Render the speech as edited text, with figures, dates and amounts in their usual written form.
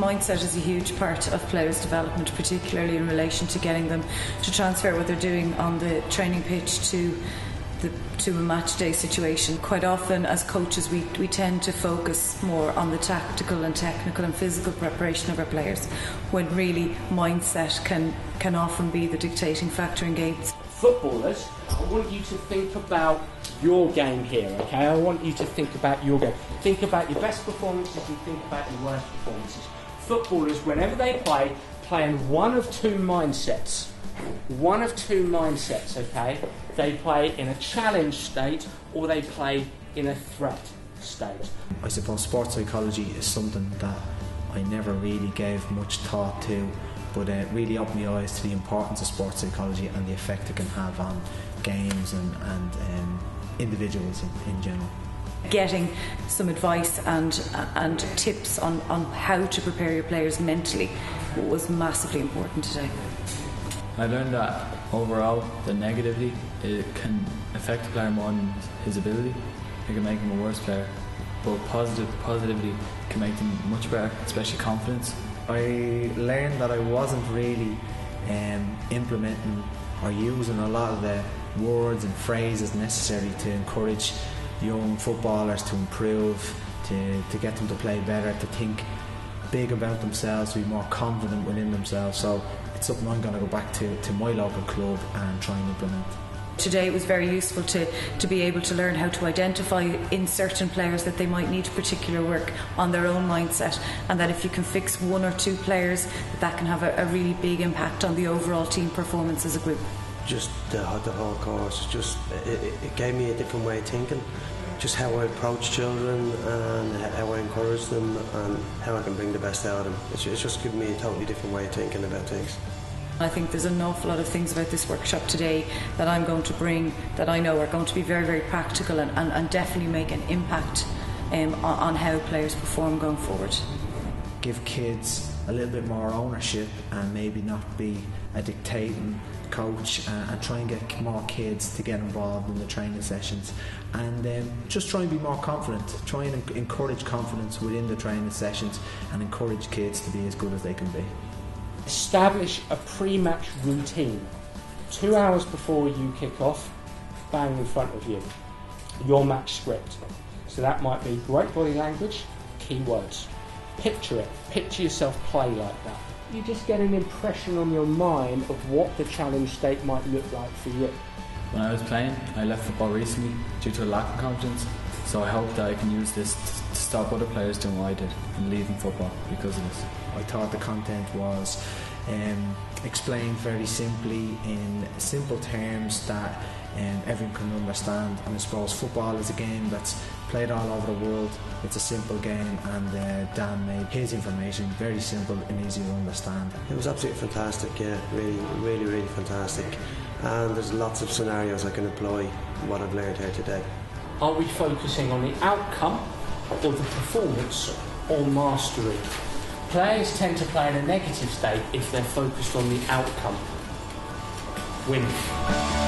mindset is a huge part of players' development, particularly in relation to getting them to transfer what they're doing on the training pitch to a match day situation. Quite often as coaches we tend to focus more on the tactical and technical and physical preparation of our players, when really mindset can often be the dictating factor in games. Footballers, I want you to think about your game here, okay? I want you to think about your game. Think about your best performances and think about your worst performances. Footballers, whenever they play in one of two mindsets. One of two mindsets, okay? They play in a challenge state or they play in a threat state. I suppose sports psychology is something that I never really gave much thought to, but it really opened my eyes to the importance of sports psychology and the effect it can have on games and individuals in general. Getting some advice and tips on how to prepare your players mentally was massively important today. I learned that overall, that negatively, it can affect the player more than his ability. It can make him a worse player. But positively can make them much better, especially confidence. I learned that I wasn't really implementing or using a lot of the words and phrases necessary to encourage young footballers to improve, to get them to play better, to think big about themselves, to be more confident within themselves. So it's something I'm going to go back to my local club and try and implement. Today it was very useful to be able to learn how to identify in certain players that they might need particular work on their own mindset, and that if you can fix one or two players, that can have a really big impact on the overall team performance as a group. Just the whole course, it gave me a different way of thinking, just how I approach children and how I encourage them and how I can bring the best out of them. It's just given me a totally different way of thinking about things. I think there's an awful lot of things about this workshop today that I'm going to bring that I know are going to be very, very practical and definitely make an impact on how players perform going forward. Give kids a little bit more ownership and maybe not be a dictating coach, and try and get more kids to get involved in the training sessions, and just try and be more confident, try and encourage confidence within the training sessions and encourage kids to be as good as they can be. Establish a pre-match routine. 2 hours before you kick off, bang in front of you, your match script. So that might be great body language, keywords. Picture it, picture yourself play like that. You just get an impression on your mind of what the challenge state might look like for you. When I was playing, I left football recently due to a lack of confidence, so I hope that I can use this to stop other players doing what I did and leaving football because of this. I thought the content was explained very simply in simple terms that everyone can understand, and I suppose football is a game that's played all over the world. It's a simple game, and Dan made his information very simple and easy to understand. It was absolutely fantastic, yeah, really fantastic, and there's lots of scenarios I can employ what I've learned here today. Are we focusing on the outcome or the performance or mastery? Players tend to play in a negative state if they're focused on the outcome. Winning.